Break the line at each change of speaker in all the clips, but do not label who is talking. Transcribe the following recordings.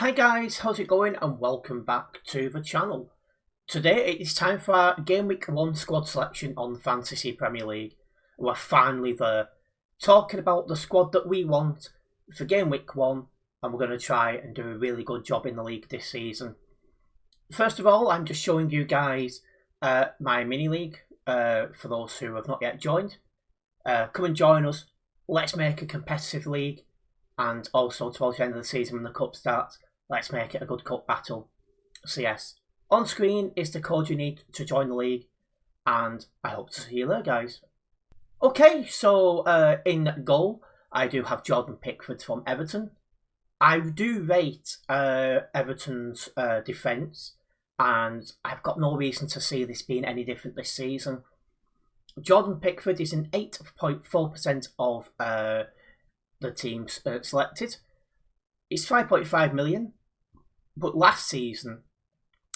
Hi guys, how's it going and welcome back to the channel. Today it is time for our Gameweek 1 squad selection on Fantasy Premier League. We're finally there, talking about the squad that we want for Gameweek 1, and we're going to try and do a really good job in the league this season. First of all, I'm just showing you guys my mini league for those who have not yet joined. Come and join us, let's make a competitive league. And also towards the end of the season when the cup starts, let's make it a good cup battle. So yes, on screen is the code you need to join the league, and I hope to see you there, guys. Okay, so in goal, I do have Jordan Pickford from Everton. I do rate Everton's defence, and I've got no reason to see this being any different this season. Jordan Pickford is in 8.4% of the teams selected. It's 5.5 million, but last season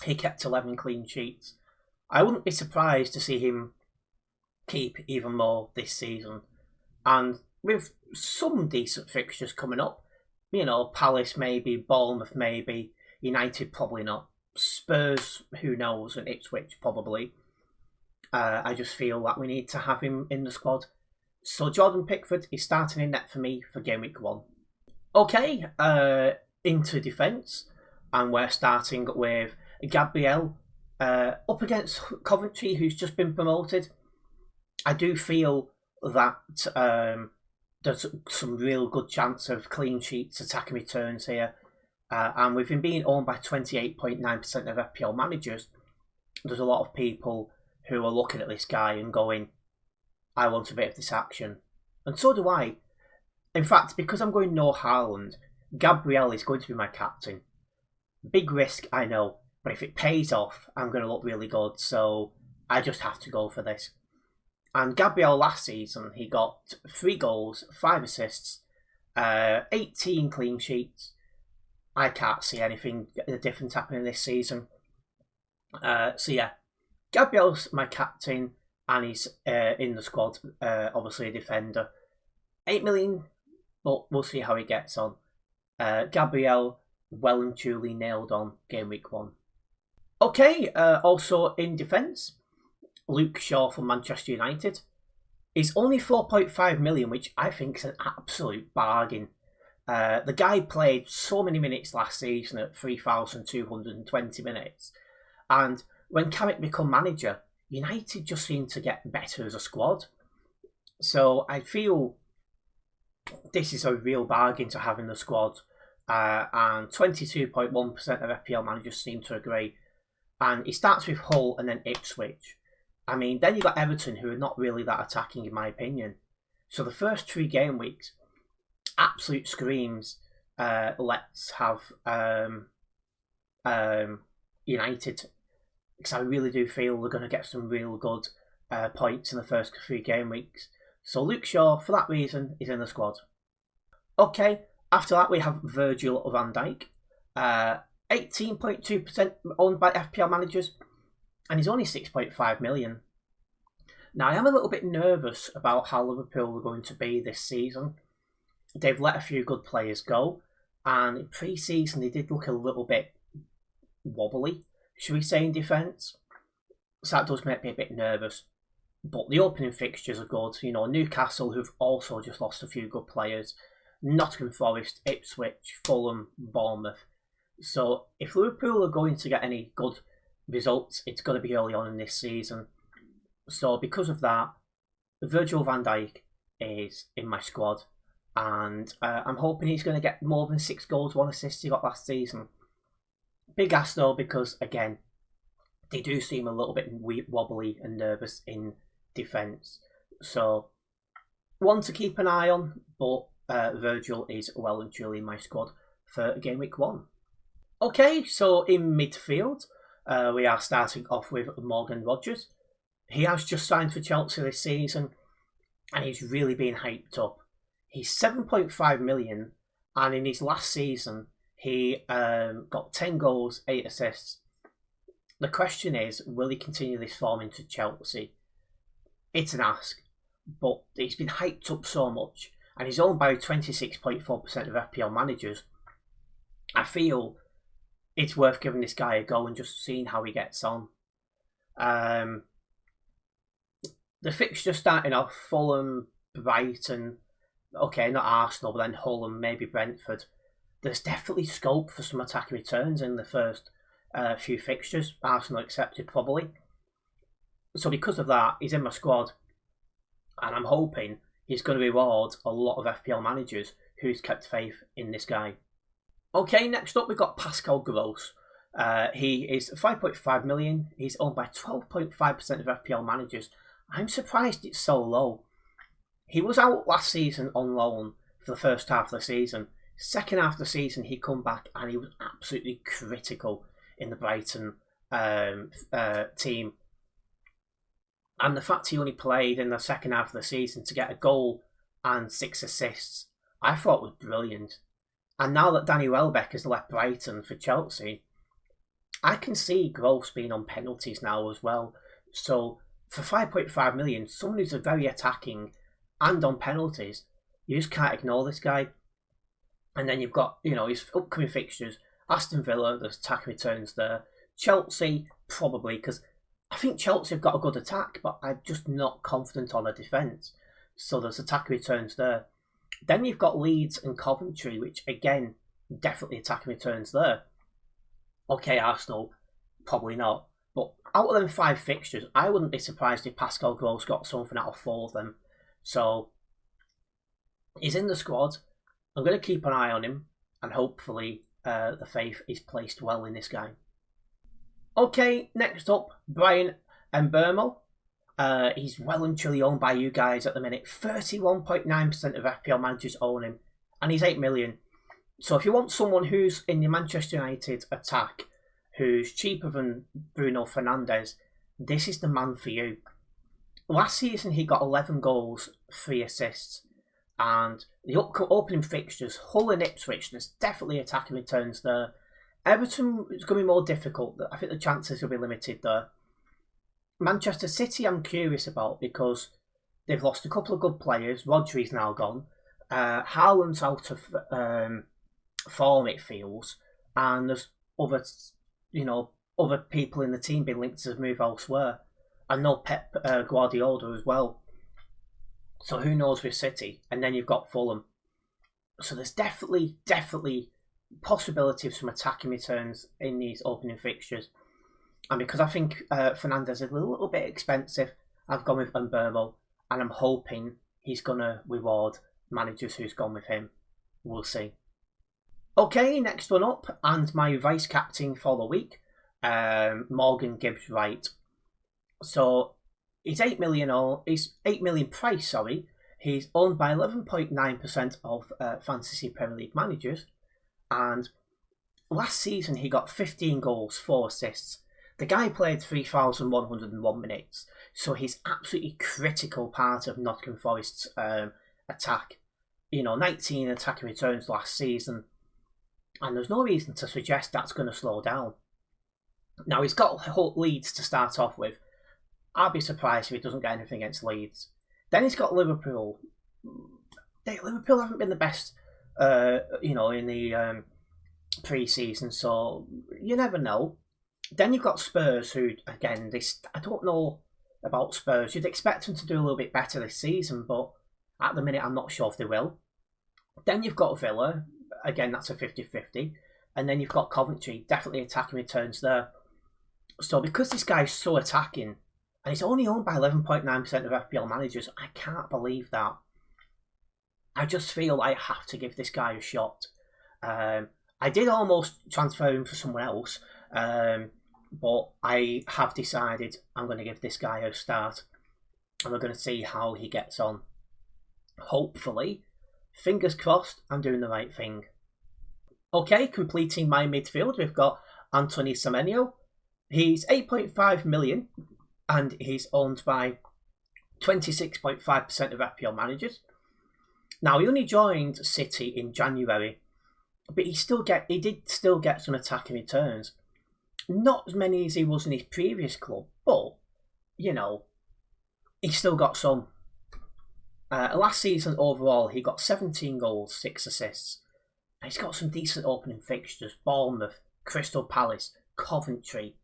he kept 11 clean sheets. I wouldn't be surprised to see him keep even more this season. And with some decent fixtures coming up, you know, Palace maybe, Bournemouth maybe, United probably not, Spurs who knows, and Ipswich probably. I just feel that we need to have him in the squad. So Jordan Pickford is starting in net for me for Game Week 1. Okay, into defence, and we're starting with Gabriel up against Coventry, who's just been promoted. I do feel that there's some real good chance of clean sheets, attacking returns here. And with him being owned by 28.9% of FPL managers, there's a lot of people who are looking at this guy and going, I want a bit of this action. And so do I. In fact, because I'm going No-Haaland, Gabriel is going to be my captain. Big risk, I know, but if it pays off, I'm going to look really good, so I just have to go for this. And Gabriel last season, he got 3 goals, 5 assists, 18 clean sheets. I can't see anything different happening this season. So yeah, Gabriel's my captain, and he's in the squad, obviously a defender. 8 million, but we'll see how he gets on. Gabriel, well and truly nailed on Game Week 1. Okay, also in defence, Luke Shaw from Manchester United. He's only 4.5 million, which I think is an absolute bargain. The guy played so many minutes last season at 3,220 minutes. And when Carrick became manager, United just seemed to get better as a squad. So I feel this is a real bargain to have in the squad. And 22.1% of FPL managers seem to agree. And he starts with Hull and then Ipswich. I mean, then you've got Everton, who are not really that attacking in my opinion. So the first 3 game weeks, absolute screams, let's have United. Because I really do feel they're going to get some real good points in the first 3 game weeks. So Luke Shaw, for that reason, is in the squad. Okay, after that we have Virgil van Dijk. 18.2% owned by FPL managers, and he's only 6.5 million. Now I am a little bit nervous about how Liverpool are going to be this season. They've let a few good players go, and in pre-season they did look a little bit wobbly, should we say, in defence. So that does make me a bit nervous. But the opening fixtures are good. You know, Newcastle, who've also just lost a few good players. Nottingham Forest, Ipswich, Fulham, Bournemouth. So if Liverpool are going to get any good results, it's going to be early on in this season. So because of that, Virgil van Dijk is in my squad. And I'm hoping he's going to get more than 6 goals, 1 assist he got last season. Big ask though, because again, they do seem a little bit wobbly and nervous in defence. So, one to keep an eye on, but Virgil is well and truly in my squad for Game Week 1. Okay, so in midfield, we are starting off with Morgan Rogers. He has just signed for Chelsea this season, and he's really been hyped up. He's 7.5 million, and in his last season, he got 10 goals, 8 assists. The question is, will he continue this form into Chelsea? It's an ask, but he's been hyped up so much, and he's owned by 26.4% of FPL managers. I feel it's worth giving this guy a go and just seeing how he gets on. The fixture starting off, Fulham, Brighton, okay, not Arsenal, but then Hull and maybe Brentford. There's definitely scope for some attacking returns in the first few fixtures, Arsenal accepted probably. So because of that, he's in my squad, and I'm hoping he's going to reward a lot of FPL managers who's kept faith in this guy. Okay, next up we've got Pascal Gross. He is 5.5 million. He's owned by 12.5% of FPL managers. I'm surprised it's so low. He was out last season on loan for the first half of the season. Second half of the season, he come back and he was absolutely critical in the Brighton team. And the fact he only played in the second half of the season to get a goal and 6 assists, I thought was brilliant. And now that Danny Welbeck has left Brighton for Chelsea, I can see Gross being on penalties now as well. So for 5.5 million, someone who's very attacking and on penalties, you just can't ignore this guy. And then you've got, his upcoming fixtures. Aston Villa, there's attack returns there. Chelsea, probably, because I think Chelsea have got a good attack, but I'm just not confident on their defence. So there's attack returns there. Then you've got Leeds and Coventry, which, again, definitely attacking returns there. Okay, Arsenal, probably not. But out of them 5 fixtures, I wouldn't be surprised if Pascal Gross got something out of 4 of them. So he's in the squad. I'm going to keep an eye on him, and hopefully the faith is placed well in this guy. Okay, next up, Brian Mbeumo. He's well and truly owned by you guys at the minute. 31.9% of FPL managers own him, and he's 8 million. So if you want someone who's in the Manchester United attack, who's cheaper than Bruno Fernandes, this is the man for you. Last season he got 11 goals, 3 assists. And the opening fixtures, Hull and Ipswich, there's definitely attacking returns there. Everton is going to be more difficult. I think the chances will be limited there. Manchester City I'm curious about because they've lost a couple of good players. Rodri's now gone. Haaland's out of form, it feels. And there's other people in the team being linked to move elsewhere. I know Pep Guardiola as well. So who knows with City? And then you've got Fulham. So there's definitely possibility of some attacking returns in these opening fixtures. And because I think Fernandes is a little bit expensive, I've gone with Mbeumo. And I'm hoping he's going to reward managers who's gone with him. We'll see. Okay, next one up. And my vice captain for the week, Morgan Gibbs-White. So he's 8 million price, He's owned by 11.9% of Fantasy Premier League managers. And last season he got 15 goals, 4 assists. The guy played 3,101 minutes. So he's absolutely critical part of Nottingham Forest's attack. 19 attacking returns last season. And there's no reason to suggest that's going to slow down. Now he's got Leeds to start off with. I'd be surprised if he doesn't get anything against Leeds. Then he's got Liverpool. Liverpool haven't been the best, in the pre-season, so you never know. Then you've got Spurs, who, again, I don't know about Spurs. You'd expect them to do a little bit better this season, but at the minute I'm not sure if they will. Then you've got Villa. Again, that's a 50-50. And then you've got Coventry. Definitely attacking returns there. So because this guy's so attacking, and he's only owned by 11.9% of FPL managers, I can't believe that. I just feel I have to give this guy a shot. I did almost transfer him for someone else, but I have decided I'm going to give this guy a start, and we're going to see how he gets on. Hopefully, fingers crossed, I'm doing the right thing. Okay, completing my midfield, we've got Anthony Semenyo. He's 8.5 million, and he's owned by 26.5% of FPL managers. Now, he only joined City in January, but he did still get some attacking returns. Not as many as he was in his previous club, but, he still got some. Last season overall, he got 17 goals, 6 assists. He's got some decent opening fixtures: Bournemouth, Crystal Palace, Coventry.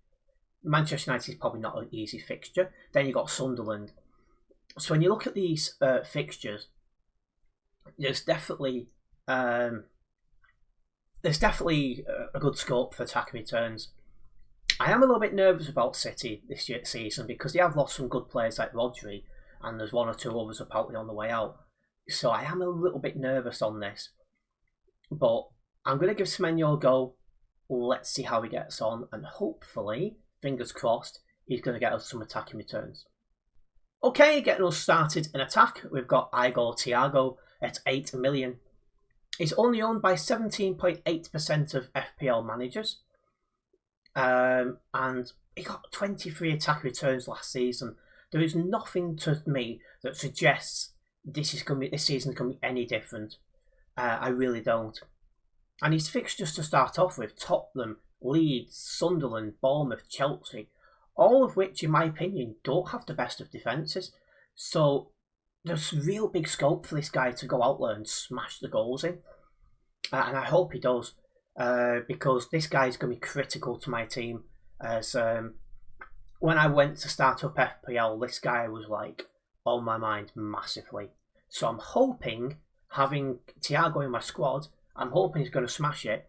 Manchester United is probably not an easy fixture. Then you've got Sunderland. So when you look at these fixtures, there's definitely a good scope for attacking returns. I am a little bit nervous about City this season because they have lost some good players like Rodri, and there's one or two others apparently on the way out. So I am a little bit nervous on this. But I'm going to give Semenyo a go. Let's see how he gets on, and hopefully, fingers crossed, he's going to get us some attacking returns. Okay, getting us started in attack, we've got Igor Thiago at 8 million. He's only owned by 17.8% of FPL managers. And he got 23 attack returns last season. There is nothing to me that suggests this season can be any different. I really don't. And his fixtures to start off with: Tottenham, Leeds, Sunderland, Bournemouth, Chelsea, all of which, in my opinion, don't have the best of defences. So there's real big scope for this guy to go out there and smash the goals in. And I hope he does, because this guy is going to be critical to my team. As when I went to start up FPL, this guy was like on my mind massively. So I'm hoping, having Thiago in my squad, I'm hoping he's going to smash it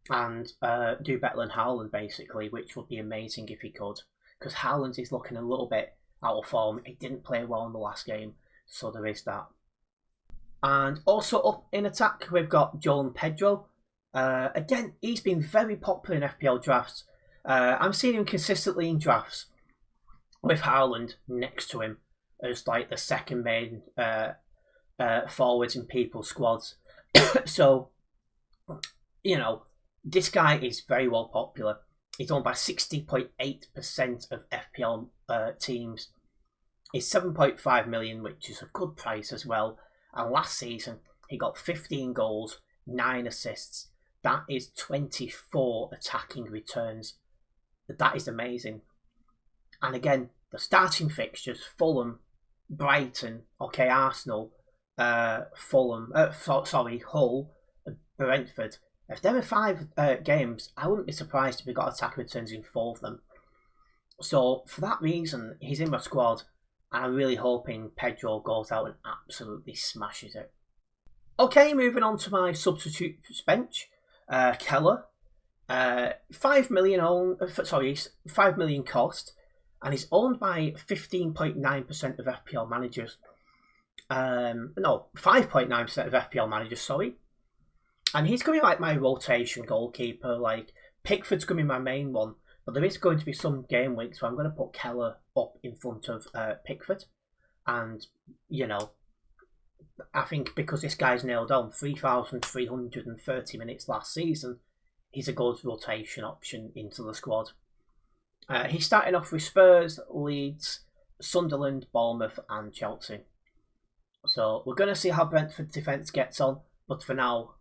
and do better than Haaland, basically, which would be amazing if he could. Because Haaland is looking a little bit out of form. He didn't play well in the last game, so there is that. And also up in attack, we've got João Pedro. Again, he's been very popular in FPL drafts. I'm seeing him consistently in drafts with Haaland next to him as like the second main forwards in people's squads. So, you know, this guy is very well popular. He's owned by 60.8% of FPL teams. He's 7.5 million, which is a good price as well. And last season, he got 15 goals, 9 assists. That is 24 attacking returns. That is amazing. And again, the starting fixtures: Fulham, Brighton, Arsenal, Hull, Brentford. If there were 5 games, I wouldn't be surprised if we got attack returns in 4 of them. So for that reason, he's in my squad, and I'm really hoping Pedro goes out and absolutely smashes it. Okay, moving on to my substitutes bench. Keller, 5 million cost, and he's owned by 15.9% of FPL managers. 5.9% of FPL managers, sorry. And he's going to be like my rotation goalkeeper. Like, Pickford's going to be my main one, but there is going to be some game weeks where I'm going to put Keller up in front of Pickford. And, you know, I think because this guy's nailed on 3,330 minutes last season, he's a good rotation option into the squad. He's starting off with Spurs, Leeds, Sunderland, Bournemouth and Chelsea. So we're going to see how Brentford defence gets on, but for now,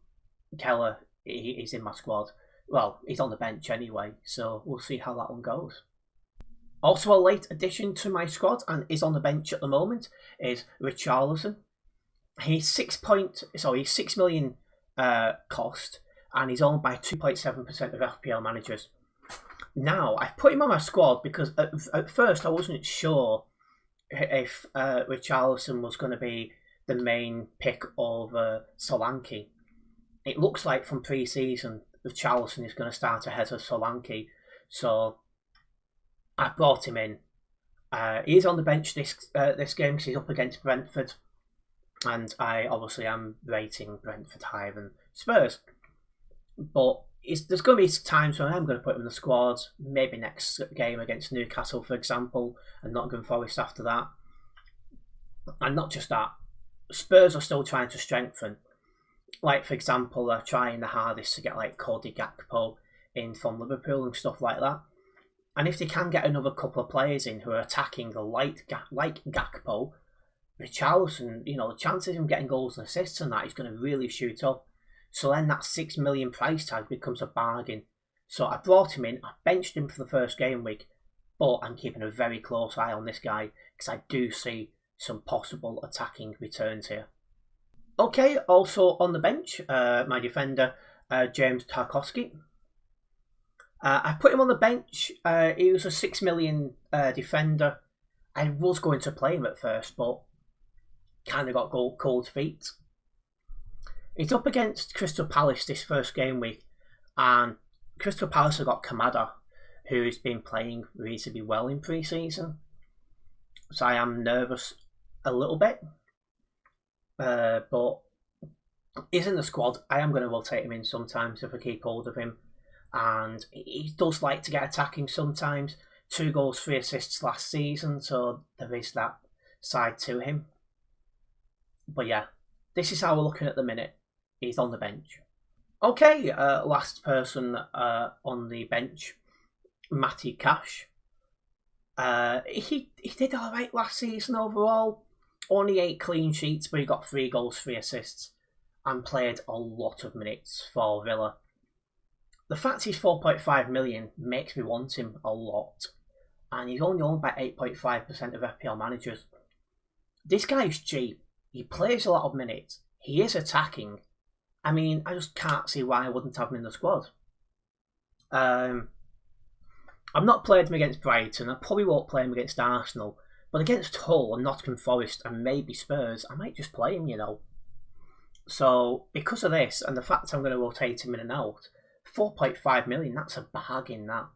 Keller is in my squad. Well, he's on the bench anyway, so we'll see how that one goes. Also, a late addition to my squad and is on the bench at the moment is Richarlison. He's 6 million cost, and he's owned by 2.7% of FPL managers. Now, I've put him on my squad because at first I wasn't sure if Richarlison was going to be the main pick over Solanke. It looks like from pre-season, Richarlison is going to start ahead of Solanke, so I brought him in. He's on the bench this game because he's up against Brentford, and I obviously am rating Brentford higher than Spurs. But there's going to be times when I'm going to put him in the squad, maybe next game against Newcastle, for example, and Nottingham Forest after that. And not just that, Spurs are still trying to strengthen. Like, for example, they're trying the hardest to get like Cody Gakpo in from Liverpool and stuff like that. And if they can get another couple of players in who are attacking like Gakpo, Richarlison, you know, the chances of him getting goals and assists and that is going to really shoot up. So then that 6 million price tag becomes a bargain. So I brought him in, I benched him for the first game week, but I'm keeping a very close eye on this guy because I do see some possible attacking returns here. Okay, also on the bench, my defender, James Tarkowski. I put him on the bench. He was a 6 million defender. I was going to play him at first, but kind of got cold feet. He's up against Crystal Palace this first game week, and Crystal Palace have got Kamada, who's been playing reasonably well in pre-season. So I am nervous a little bit, but he's in the squad. I am going to rotate him in sometimes if I keep hold of him, and he does like to get attacking sometimes. 2 goals, 3 assists last season, so there is that side to him. But yeah, this is how we're looking at the minute. He's on the bench. Okay, last person on the bench, Matty Cash. He did alright last season overall. Only 8 clean sheets, but he got 3 goals, 3 assists, and played a lot of minutes for Villa. The fact he's 4.5 million makes me want him a lot, and he's only owned by 8.5% of FPL managers. This guy's cheap. He plays a lot of minutes. He is attacking. I mean, I just can't see why I wouldn't have him in the squad. I've not played him against Brighton. I probably won't play him against Arsenal. But against Hull and Nottingham Forest and maybe Spurs, I might just play him, you know. So, because of this and the fact I'm going to rotate him in and out, 4.5 million, that's a bargain, that.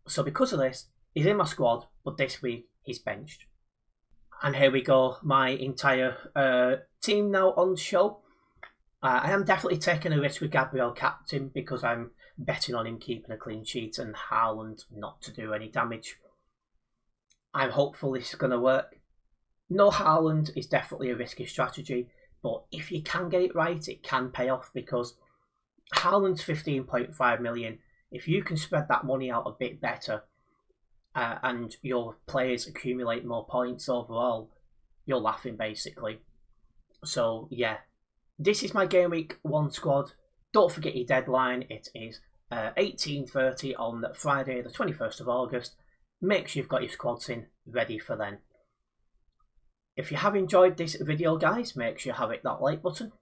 So because of this, he's in my squad, but this week he's benched. And here we go, my entire team now on show. I am definitely taking a risk with Gabriel captain because I'm betting on him keeping a clean sheet and Haaland not to do any damage. I'm hopeful this is going to work. No Haaland is definitely a risky strategy, but if you can get it right, it can pay off because Haaland's 15.5 million. If you can spread that money out a bit better and your players accumulate more points overall, you're laughing basically. So yeah, this is my Game Week 1 squad. Don't forget your deadline. It is 18:30 on Friday the 21st of August. Make sure you've got your squads in ready for then. If you have enjoyed this video, guys, make sure you hit that like button.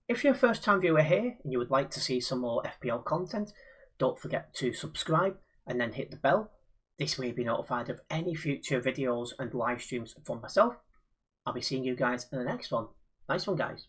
If you're a first time viewer here and you would like to see some more FPL content, don't forget to subscribe and then hit the bell. This way you'll be notified of any future videos and live streams from myself. I'll be seeing you guys in the next one. Nice one, guys.